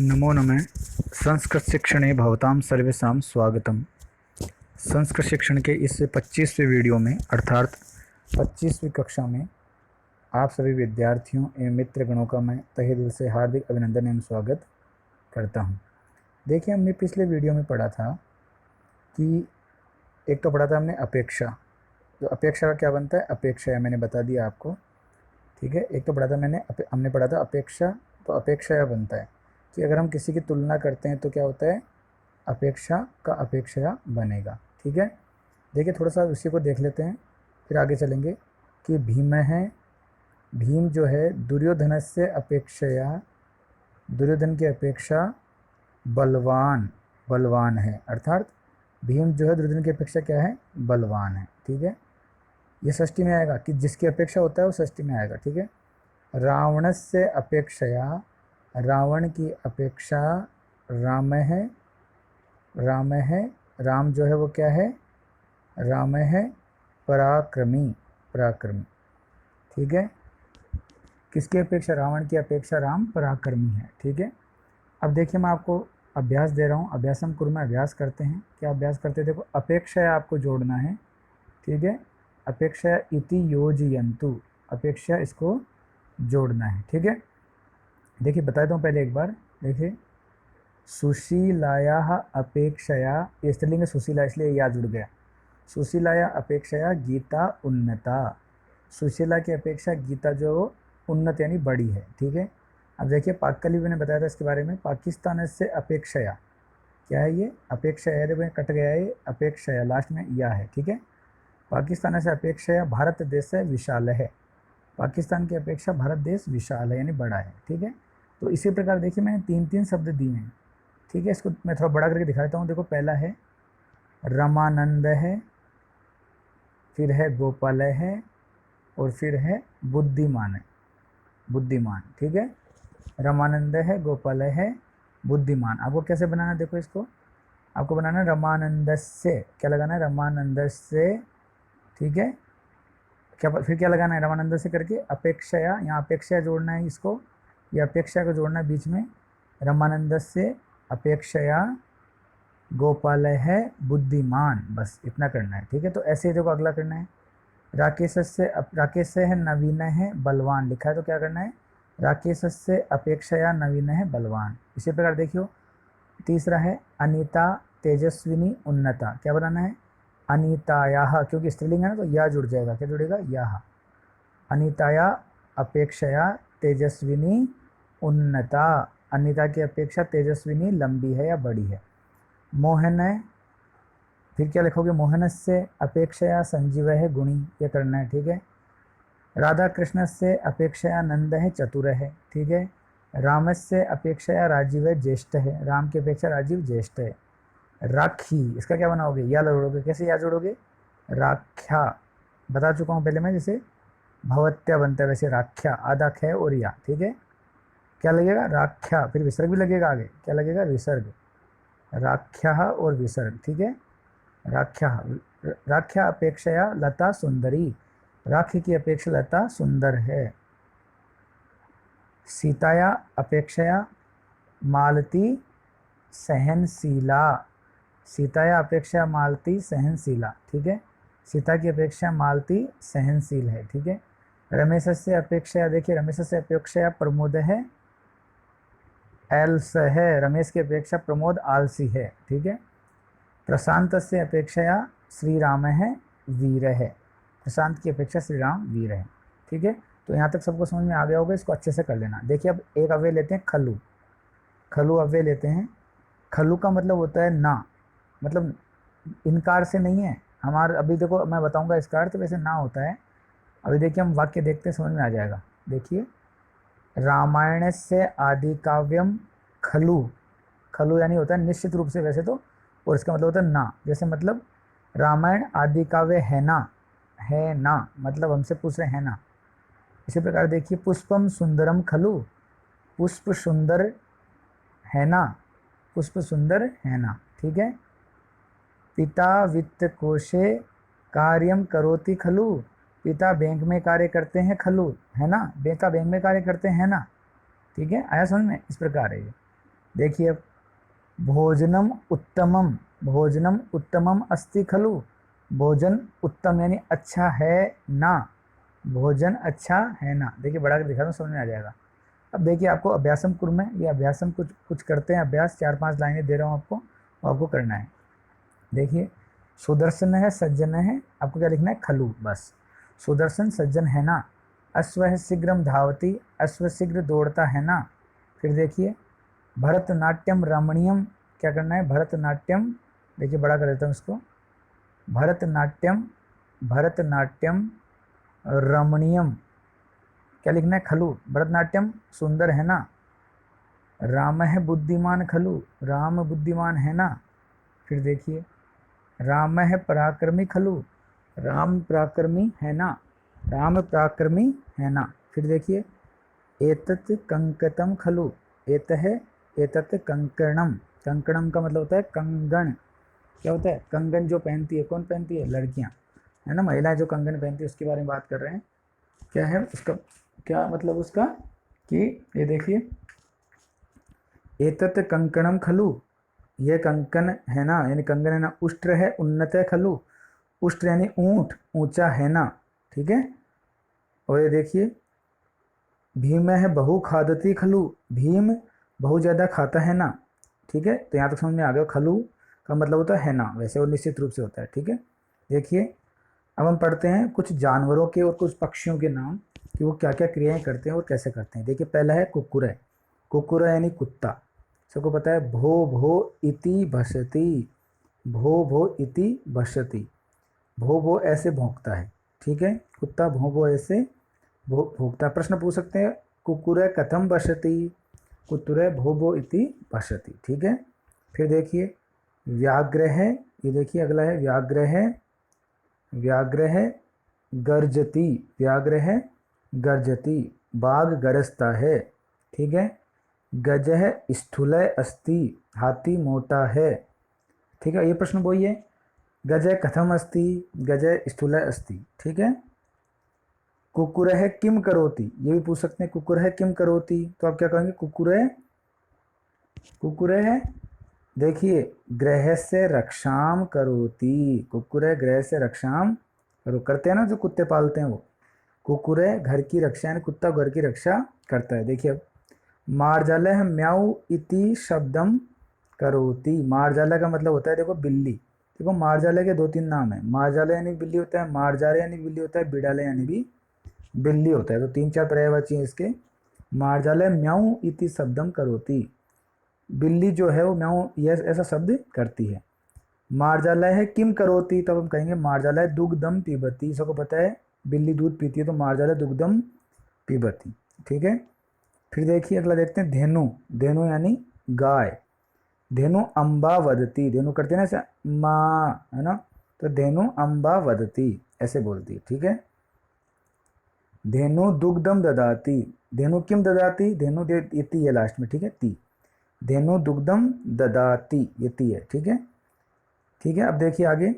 नमो नमः। संस्कृतशिक्षणे भवतां सर्वेषां स्वागतम्। संस्कृत शिक्षण के इस 25वें वीडियो में अर्थात 25वीं कक्षा में आप सभी विद्यार्थियों एवं मित्रगणों का मैं तहे दिल से हार्दिक अभिनंदन एवं स्वागत करता हूं। देखिए, हमने पिछले वीडियो में पढ़ा था कि एक तो पढ़ा था हमने अपेक्षा। तो अपेक्षा का क्या बनता है? अपेक्षा मैंने बता दिया आपको, ठीक है। एक तो पढ़ा था हमने पढ़ा था अपेक्षा। तो अपेक्षा बनता है कि अगर हम किसी की तुलना करते हैं तो क्या होता है? अपेक्षा का अपेक्षया बनेगा, ठीक है। देखिए, थोड़ा सा उसी को देख लेते हैं, फिर आगे चलेंगे कि भीम है। भीम जो है दुर्योधन से अपेक्षया, दुर्योधन की अपेक्षा बलवान है। अर्थात भीम जो है दुर्योधन की अपेक्षा क्या है? बलवान है, ठीक है। ये षष्ठी में आएगा कि जिसकी अपेक्षा होता है वो षष्ठी में आएगा, ठीक है। रावण से अपेक्षया, रावण की अपेक्षा राम है। राम जो है वो क्या है? राम है पराक्रमी, ठीक है। किसकी अपेक्षा? रावण की अपेक्षा राम पराक्रमी है, ठीक है। अब देखिए, मैं आपको अभ्यास दे रहा हूँ। अभ्यासम कुरु में अभ्यास करते हैं। क्या अभ्यास करते हैं? देखो, अपेक्षा आपको जोड़ना है, ठीक है। अपेक्षा इति योजयन्तु, अपेक्षा इसको जोड़ना है, ठीक है। देखिए, बता दूँ पहले एक बार। देखिए, सुशीलाया अपेक्षया, ये स्त्रीलिंग है सुशीला इसलिए या जुड़ गया। सुशीलाया अपेक्षया गीता उन्नता, सुशीला की अपेक्षा गीता जो उन्नत यानी बड़ी है, ठीक है। अब देखिए, पाककली मैंने बताया था इसके बारे में। पाकिस्तान से अपेक्षया क्या है? ये अपेक्षया, देखो कट गया है, ये अपेक्षया लास्ट में या है, ठीक है। पाकिस्तान से अपेक्षया भारत देश से विशाल है, पाकिस्तान की अपेक्षा भारत देश विशाल है यानी बड़ा है, ठीक है। तो इसी प्रकार देखिए, मैंने तीन तीन शब्द दिए हैं, ठीक है। इसको मैं थोड़ा बड़ा करके दिखाता हूँ। देखो, पहला है रमानंद है, फिर है गोपाल है, और फिर है बुद्धिमान ठीक है। रमानंद है, गोपाल है, बुद्धिमान। आपको कैसे बनाना है? देखो, इसको आपको बनाना है रमानंद से, क्या लगाना है? रमानंद से, ठीक है। क्या फिर क्या लगाना है? रमानंद से करके अपेक्षया, यहाँ अपेक्षा जोड़ना है इसको, ये अपेक्षा को जोड़ना है बीच में। रमानंद से अपेक्षया गोपाल है बुद्धिमान, बस इतना करना है, ठीक है। तो ऐसे ही देखो, अगला करना है राकेश से है नवीन है बलवान, लिखा है तो क्या करना है? राकेश से अपेक्षया नवीन है बलवान। इसी प्रकार देखियो, तीसरा है अनीता तेजस्विनी उन्नता, क्या बनाना है? अनीताया, क्योंकि स्त्रीलिंग है ना तो या जुड़ जाएगा, क्या जुड़ेगा? या। अनीताया अपेक्षया तेजस्विनी उन्नता, अनीता की अपेक्षा तेजस्विनी लंबी है या बड़ी है। मोहन है, फिर क्या लिखोगे? मोहन से अपेक्षया संजीव है गुणी, ये करना है, ठीक है। राधा कृष्ण से अपेक्षया नंद है चतुर है, ठीक है। राम से अपेक्षया राजीव है ज्येष्ठ है, राम की अपेक्षा राजीव ज्येष्ठ है। राखी, इसका क्या बनाओगे? या जोड़ोगे। कैसे या जोड़ोगे? राख्या, बता चुका हूँ पहले मैं, जैसे भवत्या बनता है वैसे राख्या, आधा ख और या, ठीक है। क्या लगेगा? राख्या, फिर विसर्ग भी लगेगा आगे, क्या लगेगा? विसर्ग, राख्या और विसर्ग, ठीक है। राख्या अपेक्षया लता सुंदरी, राखी की अपेक्षा लता सुंदर है। सीताया अपेक्षया मालती सहनशीला, सीताया अपेक्षा मालती सहनशीला, ठीक है। सीता की अपेक्षा मालती सहनशील है, ठीक है। रमेश से अपेक्षा, देखिए रमेश से अपेक्षा प्रमोद है एल्स है, रमेश की अपेक्षा प्रमोद आलसी है, ठीक है। प्रशांत से अपेक्षया श्री राम है वीर है, प्रशांत की अपेक्षा श्री राम वीर है, ठीक है। तो यहाँ तक सबको समझ में आ गया होगा, इसको अच्छे से कर लेना। देखिए, अब एक अव्यय लेते हैं खलु, खलु अव्यय लेते हैं। खलु का मतलब होता है ना, मतलब इनकार से नहीं है हमारा। अभी देखो, मैं बताऊंगा इसका अर्थ, वैसे ना होता है। अभी देखिए, हम वाक्य देखते हैं, समझ में आ जाएगा। देखिए, रामायण से आदि काव्यम खलु, खलु यानी होता है निश्चित रूप से वैसे तो, और इसका मतलब होता है ना। जैसे मतलब रामायण आदि काव्य है ना मतलब हमसे पूछ रहे हैं ना। इसी प्रकार देखिए, पुष्पम सुंदरम खलु, पुष्प सुंदर है ना, पुष्प सुंदर है ना, ठीक है। पिता वित्त कोशे कार्यम करोति खलु, पिता बैंक में कार्य करते हैं खलु, है ना, बेटा बैंक में कार्य करते हैं ना, ठीक है। आया समझ में? इस प्रकार है ये। देखिए भोजनम उत्तमम, भोजनम उत्तमम अस्ति खलु, भोजन उत्तम यानी अच्छा है ना, भोजन अच्छा है ना। देखिए बढ़ा के दिखा दो, समझ में आ जाएगा। अब देखिए आपको अभ्यासम कुर्म है, ये अभ्यासम कुछ कुछ करते हैं अभ्यास, 4-5 लाइनें दे रहा हूँ आपको, वो आपको करना है। देखिए सुदर्शन है सज्जन है, आपको क्या लिखना है, खलु, बस। सुदर्शन सज्जन है ना। अश्व है शीघ्रम धावती, अश्व शीघ्र दौड़ता है ना। फिर देखिए भरतनाट्यम रमणीयम, क्या करना है, भरतनाट्यम, देखिए बड़ा कर देता हूँ इसको, भरतनाट्यम, भरतनाट्यम रमणीयम, क्या लिखना है, खलु। भरतनाट्यम सुंदर है ना। राम है बुद्धिमान खलु, राम बुद्धिमान है ना। फिर देखिए राम है पराक्रमी खलु, राम पराक्रमी है ना, राम पराक्रमी है ना। फिर देखिए एतत् कंकतम खलु, एत है एतत् कंकणम, कंकणम का मतलब होता है कंगन, क्या होता है, कंगन जो पहनती है, कौन पहनती है, लड़कियां, है ना, महिलाएं जो कंगन पहनती है उसके बारे में बात कर रहे हैं। क्या है उसका, क्या मतलब उसका, कि ये देखिए एतत् कंकणम खलु, ये कंकन है ना, यानी कंगन है ना। उष्ट्र है उन्नत है खलु, उष्ट्र यानी ऊंट, ऊंचा है ना, ठीक है। और ये देखिए भीम है बहु खादती खलु, भीम बहुत ज़्यादा खाता है ना, ठीक है। तो यहाँ तक समझ में आ गया, खलु का मतलब होता है ना, वैसे वो निश्चित रूप से होता है, ठीक है। देखिए अब हम पढ़ते हैं कुछ जानवरों के और कुछ पक्षियों के नाम, कि वो क्या क्या क्रियाएं करते हैं और कैसे करते हैं। देखिए पहला है कुक्कुर, कुक्कुर यानी कुत्ता, सबको पता है, भो भो इति भसति, भो भो इति भसति, भो ऐसे भौंकता है, ठीक है, कुत्ता भो ऐसे भौंकता। प्रश्न पूछ सकते हैं, कुक्कुर कथम भसति, कुत्तुर भो इति भसति, ठीक है। फिर देखिए व्याघ्र है, ये देखिए अगला है व्याघ्र है, व्याघ्र है गर्जती, व्याघ्र है गर्जती, बाघ गरजता है, ठीक है। गज है स्थूल अस्ति, हाथी मोटा है, ठीक है। ये प्रश्न वही है, गज कथम अस्ति, गज स्थूल अस्ति, ठीक है। कुकुर है किम करोति, ये भी पूछ सकते हैं, कुकुर है किम करोति, तो आप क्या कहेंगे, कुकुर है, कुकुर है, देखिए ग्रह से रक्षाम करोति, कुकुर है ग्रह से रक्षाम करो, करते हैं ना जो कुत्ते पालते हैं वो, कुकुर है घर की रक्षा, यानी कुत्ता घर की रक्षा करता है। देखिए अब मार्जालय म्याऊ इति शब्दम करोति, मार्जालय का मतलब होता है देखो बिल्ली, देखो मार्जालय के 2-3 नाम है, मार्जालय यानी बिल्ली होता है, मार्जालय यानी बिल्ली होता है, बिड़ालय यानी भी बिल्ली होता है, तो 3-4 पर्यायवाची हैं इसके। मार्जालय म्याऊ इति शब्दम करोति, बिल्ली जो है वो म्याऊ ये ऐसा शब्द करती है। मार्जालय है किम करोति, तब हम कहेंगे मार्जालय दुग्धम पीबती, सबको पता है बिल्ली दूध पीती है, तो मार्जालय दुग्धम पीबती, ठीक है। फिर देखिए अगला देखते हैं धेनु, धेनु यानी गाय, धेनु अम्बा वदती, धेनु करते हैं ना ऐसे माँ, है ना, तो धेनु अम्बा वदती ऐसे बोलती है, ठीक है। धेनु दुग्धम ददाती, धेनु किम ददाती, धेनु ये ती है लास्ट में, ठीक है, ती, धेनु दुग्धम ददाती, ये ती है, ठीक है, ठीक है। अब देखिए आगे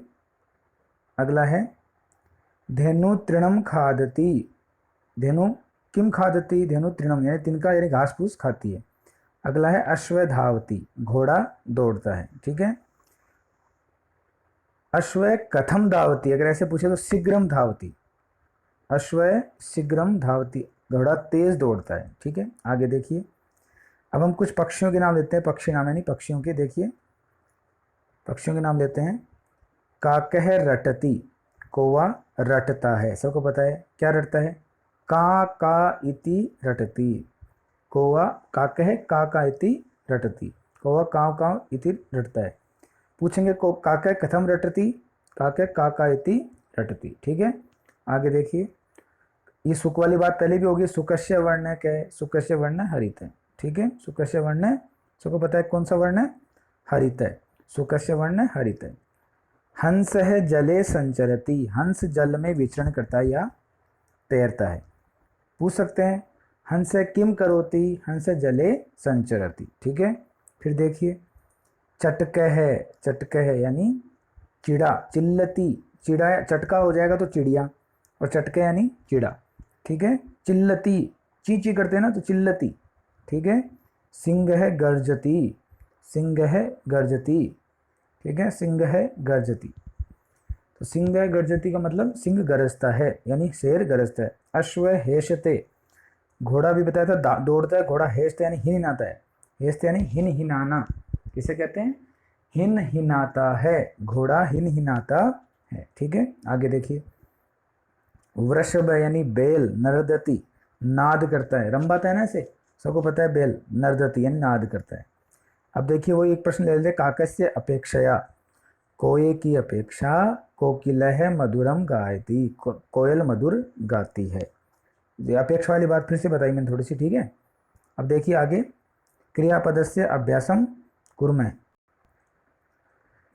अगला है धेनु तृणम खादती, धेनु किम खादती, धेनु तृणम यानी तिनका यानी घास फूस खाती है। अगला है अश्व धावती, घोड़ा दौड़ता है, ठीक है। अश्व कथम धावती, अगर ऐसे पूछे तो शीघ्रम धावती, अश्व शीघ्रम धावती, घोड़ा तेज दौड़ता है, ठीक है। आगे देखिए अब हम कुछ पक्षियों के नाम लेते हैं, पक्षी नाम यानी पक्षियों के, देखिए पक्षियों के नाम लेते हैं। काकह रटती, कौवा रटता है, सबको पता है क्या रटता है, का इति रटती, कौवा काकह का इति रटती, कौवा काव इति रटता है। पूछेंगे को काकह कथम रटती, काकह का इति रटती, ठीक है। आगे देखिए ये सुख वाली बात पहले भी होगी, सुकस्य वर्ण है, क्या है, सुकस्य वर्ण हरित है, ठीक है। सुकस्य वर्ण सबको पता है कौन सा वर्ण है, हरित है, सुकस्य वर्ण हरित है। हंस है जले संचरती, हंस जल में विचरण करता है या तैरता है। पूछ सकते हैं हंस किम करोति, हंस जले संचरती, ठीक है। फिर देखिए चटकह है, चटकह है यानी चिड़ा, चिल्लती, चिड़ा चटका हो जाएगा तो चिड़िया, और चटके यानी चिड़ा, ठीक है। चिल्लती ची ची करते हैं ना तो चिल्लती, ठीक है। सिंह गर्जती, सिंह गर्जती, ठीक है, सिंह गर्जती। तो सिंह गर्जती का मतलब सिंह गरजता है, यानी शेर गरजता है। अश्व हेशते, घोड़ा भी बताया था दौड़ता है, घोड़ा हेशते यानी हिन हिनाता है, हेशते यानी हिन हिनाना, किसे कहते हैं, हिन हिनाता है, घोड़ा हिन हिनाता है, ठीक है। आगे देखिए, वृषभ यानी बैल, नर्दती नाद करता है, रंबाता है ना इसे, सबको पता है बैल, नर्दती यानी नाद करता है। अब देखिए वो एक प्रश्न ले लेते, काकस्य अपेक्षया, कोये की अपेक्षा कोकिलः मधुरम गायती, कोयल मधुर गाती है। ये अपेक्षा वाली बात फिर से बताई मैंने थोड़ी सी, ठीक है। अब देखिए आगे, क्रियापदस्य अभ्यासम कुर्मः,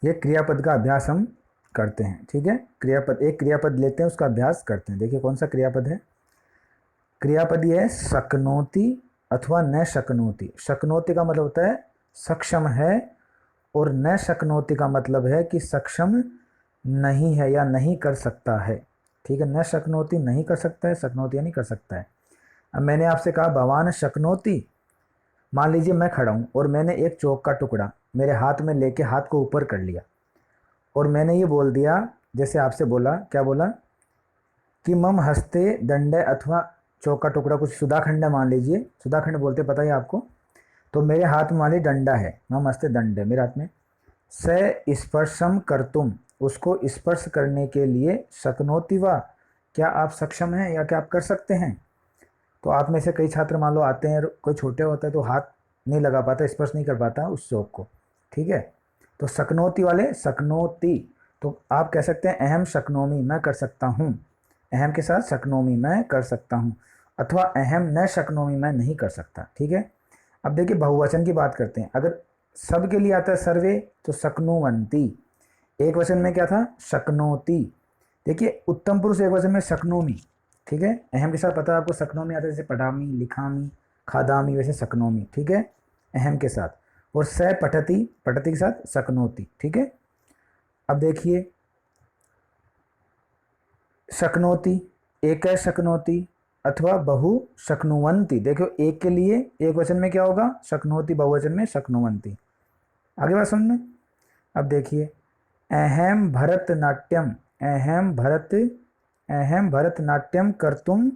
ये क्रियापद का अभ्यास हम करते हैं, ठीक है। क्रियापद, एक क्रियापद लेते हैं उसका अभ्यास करते हैं। देखिए कौन सा क्रियापद है, क्रियापद ये है शक्नोति अथवा न शक्नोति। शक्नोति का मतलब होता है सक्षम है, और न शक्नोति का मतलब है कि सक्षम नहीं है या नहीं कर सकता है, ठीक है। न शक्नोति नहीं कर सकता है, शक्नोति यानी कर सकता है। अब मैंने आपसे कहा भवान शक्नोति, मान लीजिए मैं खड़ा हूँ और मैंने एक चौक का टुकड़ा मेरे हाथ में लेके हाथ को ऊपर कर लिया, और मैंने ये बोल दिया, जैसे आपसे बोला, क्या बोला कि मम हस्ते दंड, अथवा चौक का टुकड़ा कुछ सुधाखंड है, मान लीजिए सुधाखंड बोलते, पता ही आपको। तो मेरे हाथ में मान लीजिए डंडा है, मम हस्ते दंड है मेरे हाथ में। स स्पर्शम करतुम, उसको स्पर्श करने के लिए शक्नोति वा, क्या आप सक्षम हैं या क्या आप कर सकते हैं। तो आप में से कई छात्र मान लो आते हैं, कोई छोटे होता है तो हाथ नहीं लगा पाता, स्पर्श नहीं कर पाता उस चौक को, ठीक है। तो शक्नोति वाले शक्नोति, तो आप कह सकते हैं अहम शक्नोमी, मैं कर सकता हूँ, अहम के साथ शक्नोमी, मैं कर सकता हूँ, अथवा अहम न शक्नोमी, मैं नहीं कर सकता, ठीक है। अब देखिए बहुवचन की बात करते हैं, अगर सब के लिए आता है सर्वे तो शक्नुवंती, एक वचन में क्या था, शक्नोति। देखिए उत्तम पुरुष एक वचन में शक्नोमी, ठीक है। अहम के साथ पता है आपको शक्नोमी आता है, जैसे पढ़ामी, लिखामी, खादामी, वैसे शक्नोमी, ठीक है, अहम के साथ। और स पठती, पठती के साथ शक्नोति, ठीक है। अब देखिए शक्नोति, एक शक्नोति अथवा बहु शक्नुवंती। देखो एक के लिए एक वचन में क्या होगा, शक्नोति, बहुवचन में शक्नुवंती। आगे बात समझ में। अब देखिए अहम भरतनाट्यम, अहम भरतनाट्यम कर्तुम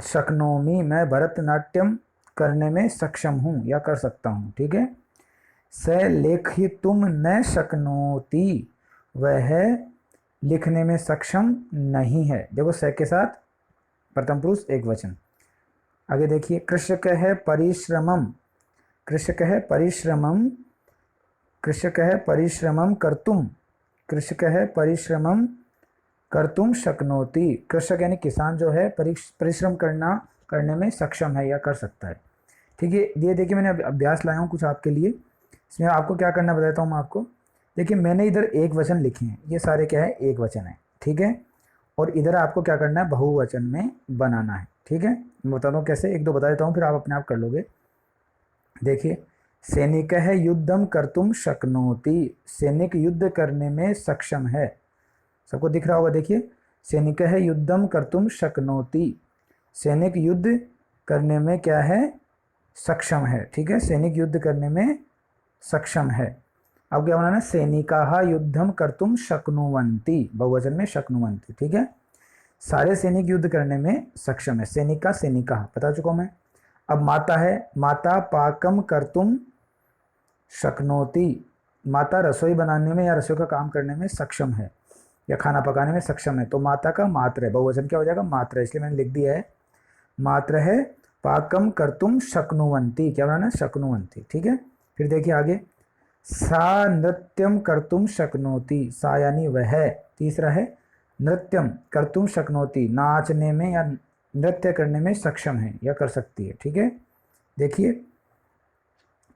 शक्नोमी, मैं भरतनाट्यम करने में सक्षम हूँ या कर सकता हूँ, ठीक है। स लेखितुम न शक्नोति, वह लिखने में सक्षम नहीं है। देखो स के साथ प्रथम पुरुष एक वचन। आगे देखिए कृषक है परिश्रमम, कृषक है परिश्रमम, कृषक है परिश्रमम कर्तुम, कृषक है परिश्रमम कर्तुम शक्नोति। कृषक यानी किसान जो है परिश्रम करने में सक्षम है या कर सकता है, ठीक है। ये देखिए मैंने अभ्यास लाया हूँ कुछ आपके लिए, इसमें आपको क्या करना बताता हूँ मैं आपको। देखिए मैंने इधर एक वचन लिखे हैं, ये सारे क्या है, एक वचन है, ठीक है। और इधर आपको क्या करना है, बहुवचन में बनाना है, ठीक है। मैं बताता हूँ कैसे, एक दो बता देता हूँ फिर आप अपने आप कर लोगे। देखिए सैनिक है युद्धम कर्तुम शक्नोति, सैनिक युद्ध करने में सक्षम है, सबको दिख रहा होगा। देखिए सैनिक है युद्धम कर्तुम शक्नोति, सैनिक युद्ध करने में क्या है, सक्षम है, ठीक है, सैनिक युद्ध करने में सक्षम है। अब क्या बनाना है, सैनिकाः युद्धम कर्तुम शक्नुवन्ति, बहुवचन में शक्नुवन्ति, ठीक है। सारे सैनिक युद्ध करने में सक्षम है, सैनिका सैनिकाः बता चुका हूं मैं। अब माता है, माता पाकम कर्तुम शक्नोति, माता रसोई बनाने में या रसोई का काम करने में सक्षम है या खाना पकाने में सक्षम है। तो माता का मात्र है, बहुवचन क्या हो जाएगा, मात्र, इसलिए मैंने लिख दिया है मात्र है पाकम कर्तुम शक्नुवन्ति, क्या बनाना है, शक्नुवन्ति, ठीक है। फिर देखिए आगे सा नृत्यम कर्तुम शक्नोति, सा यानी वह, तीसरा है नृत्यम कर्तुम शक्नोति, नाचने में या नृत्य करने में सक्षम है या कर सकती है, ठीक है। देखिए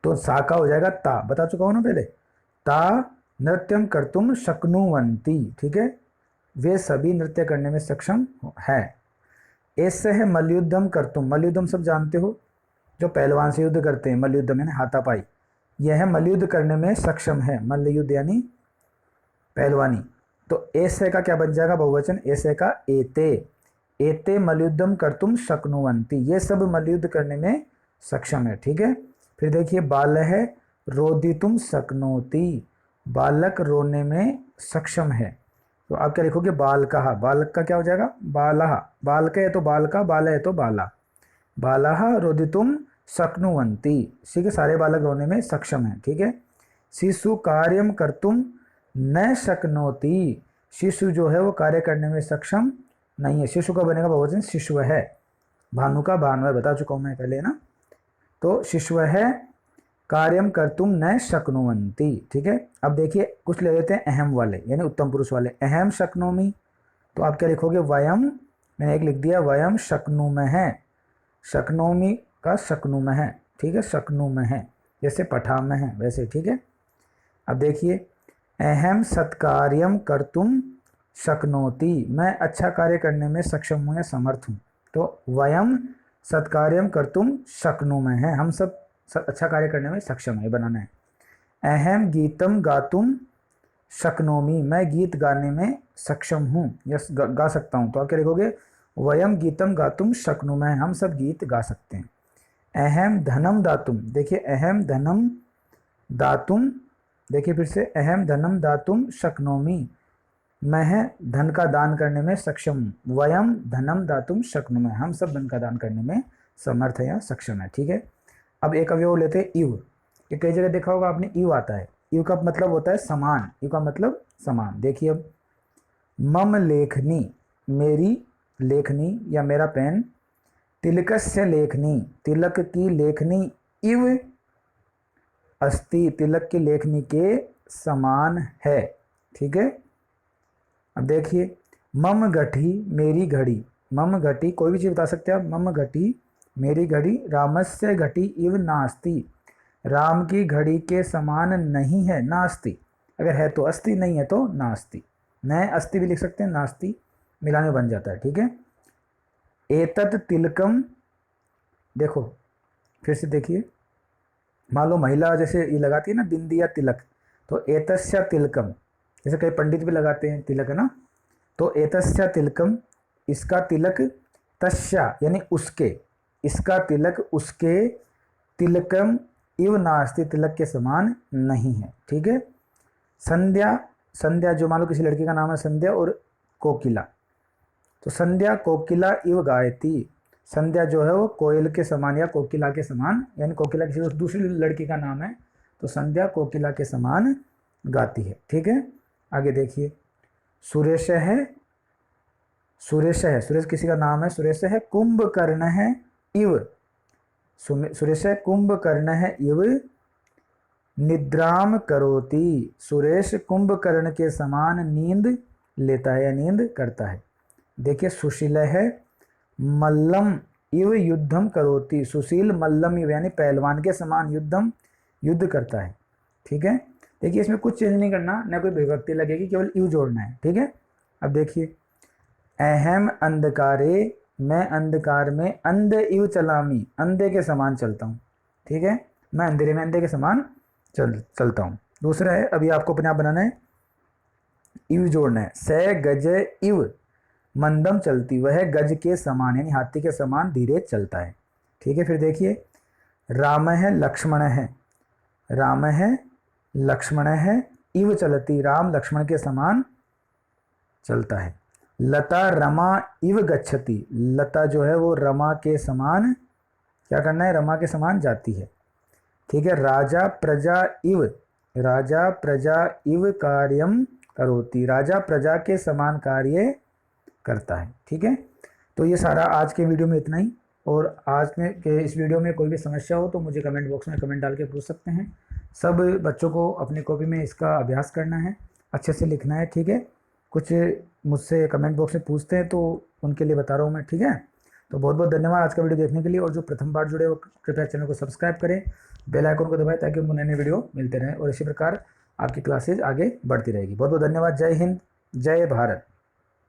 तो सा का हो जाएगा ता, बता चुका हूं ना पहले, ता नृत्यम कर्तुम शक्नुवन्ति, ठीक है, वे सभी नृत्य करने में सक्षम है। ऐसे है मल्लयुद्धम कर्तुम, मल्लयुद्धम सब जानते हो, जो पहलवान से युद्ध करते हैं, मल्लयुद्धम यानी हाथापाई, यह मल्लयुद्ध करने में सक्षम है, मल्लयुद्ध यानी पहलवानी। तो ऐसे का क्या बन जाएगा, बहुवचन, ऐसे का एते, एते मल्लयुद्धम कर्तुम शक्नुवन्ति, ये सब मल्लयुद्ध करने में सक्षम है, ठीक है। फिर देखिए बालह रोदितुम शक्नोति, बालक रोने में सक्षम है। तो आप क्या लिखोगे, बालकः, बालक का क्या हो जाएगा, बालः, बालक है तो बालका, बाल है तो बाला, बालः रोदितुम शक्नुवन्ति, ठीक है, सारे बालक रोने में सक्षम है। ठीक है। शिशु कार्यम कर्तुम न शक्नोति, शिशु जो है वो कार्य करने में सक्षम नहीं है। शिशु का बनेगा बहुवचन शिशु है, भानु का भानु है, बता चुका हूँ मैं पहले ना। तो शिशु है कार्यम कर्तुम न शक्नुवन्ति। ठीक है। अब देखिए कुछ ले लेते हैं अहम वाले, यानी उत्तम पुरुष वाले। अहम शक्नोमि, तो आप क्या लिखोगे, वयम, मैंने एक लिख दिया, वयम शक्नुमः, शक्नोमि का शक्नुमः है। ठीक है, शक्नुमः है जैसे पठामः है वैसे। ठीक है। अब देखिए अहम सत्कार्यम कर्तुम शक्नोति, मैं अच्छा कार्य करने में सक्षम हूँ या समर्थ हूँ। तो वयम सत्कार्यम कर्तुम शक्नुमः है, हम सब अच्छा कार्य करने में सक्षम है, बनाना है। अहम गीतम गातुम शक्नोमि, मैं गीत गाने में सक्षम हूँ या गा सकता हूँ। तो आप क्या लिखोगे, वयम गीतम गातुम शक्नुमः, हम सब गीत गा सकते हैं। अहम धनम दातुम, देखिए अहम धनम दातुम, देखिए फिर से अहम धनम दातुम शक्नोमि, मैं धन का दान करने में सक्षम हूँ। वयम धनम दातुम शक्नुमः, हम सब धन का दान करने में समर्थ है या सक्षम है। ठीक है। अब एक अवयव लेते हैं इव, ये कई जगह देखा होगा आपने, इव आता है। इव का मतलब होता है समान, इव का मतलब समान। देखिए अब मम लेखनी, मेरी लेखनी या मेरा पेन, तिलकस्य लेखनी, तिलक की लेखनी, इव अस्ति, तिलक की लेखनी के समान है। ठीक है। अब देखिए मम घटी, मेरी घड़ी, मम घटी कोई भी चीज़ बता सकते हैं आप, मम घटी मेरी घड़ी, रामस्य घटी इव नास्ति, राम की घड़ी के समान नहीं है, नास्ति, अगर है तो अस्ति, नहीं है तो नास्ति। नए अस्ति भी लिख सकते हैं, नास्ति मिलाने बन जाता है। ठीक है। एतत् तिलकम, देखो फिर से देखिए, मान लो महिला जैसे ये लगाती है ना बिंदी या तिलक, तो एतस्य तिलकम, जैसे कई पंडित भी लगाते हैं तिलक, है ना। तो एतस्य तिलकम, इसका तिलक, तस्या यानी उसके, इसका तिलक उसके, तिलकम इव नास्ति, तिलक के समान नहीं है। ठीक है। संध्या, संध्या जो मान लो किसी लड़की का नाम है संध्या और कोकिला, तो संध्या कोकिला इव गायती, संध्या जो है वो कोयल के समान या कोकिला के समान, यानी कोकिला किसी दूसरी लड़की का नाम है, तो संध्या कोकिला के समान गाती है। ठीक है। आगे देखिए सुरेश है, सुरेश है, सुरेश किसी का नाम है, सुरेश है कुंभकर्ण है इव, सुरेश कुंभकर्ण है इव निद्राम करोति, सुरेश कुंभकर्ण के समान नींद लेता है या नींद करता है। देखिए सुशील है मल्लम इव युद्धम करोति, सुशील मल्लम इव यानी पहलवान के समान युद्ध करता है। ठीक है। देखिए इसमें कुछ चेंज नहीं करना, ना कोई विभक्ति लगेगी, केवल इव जोड़ना है। ठीक है। अब देखिए अहम अंधकारे, मैं अंधकार में अंध इव चलामी, अंधे के समान चलता हूँ। ठीक है। मैं अंधेरे में अंधे के समान चलता हूँ। दूसरा है, अभी आपको अपने आप बनाना है, इव जोड़ना है। स गज इव मंदम चलती, वह गज के समान यानी हाथी के समान धीरे चलता है। ठीक है। फिर देखिए राम है लक्ष्मण है, राम है लक्ष्मण है इव चलती, राम लक्ष्मण के समान चलता है। लता रमा इव गच्छति, लता जो है वो रमा के समान क्या करना है, रमा के समान जाती है। ठीक है। राजा प्रजा इव, राजा प्रजा इव कार्यम करोति, राजा प्रजा के समान कार्य करता है। ठीक है। तो ये सारा आज के वीडियो में इतना ही, और आज में के इस वीडियो में कोई भी समस्या हो तो मुझे कमेंट बॉक्स में कमेंट डाल के पूछ सकते हैं। सब बच्चों को अपनी कॉपी में इसका अभ्यास करना है, अच्छे से लिखना है। ठीक है। कुछ मुझसे कमेंट बॉक्स में पूछते हैं तो उनके लिए बता रहा हूँ मैं। ठीक है। तो बहुत बहुत धन्यवाद आज का वीडियो देखने के लिए, और जो प्रथम बार जुड़े वो कृपया चैनल को सब्सक्राइब करें, बेल आइकन को दबाएं ताकि उनको नए नए वीडियो मिलते रहें, और इसी प्रकार आपकी क्लासेज आगे बढ़ती रहेगी। बहुत बहुत धन्यवाद। जय हिंद, जय भारत।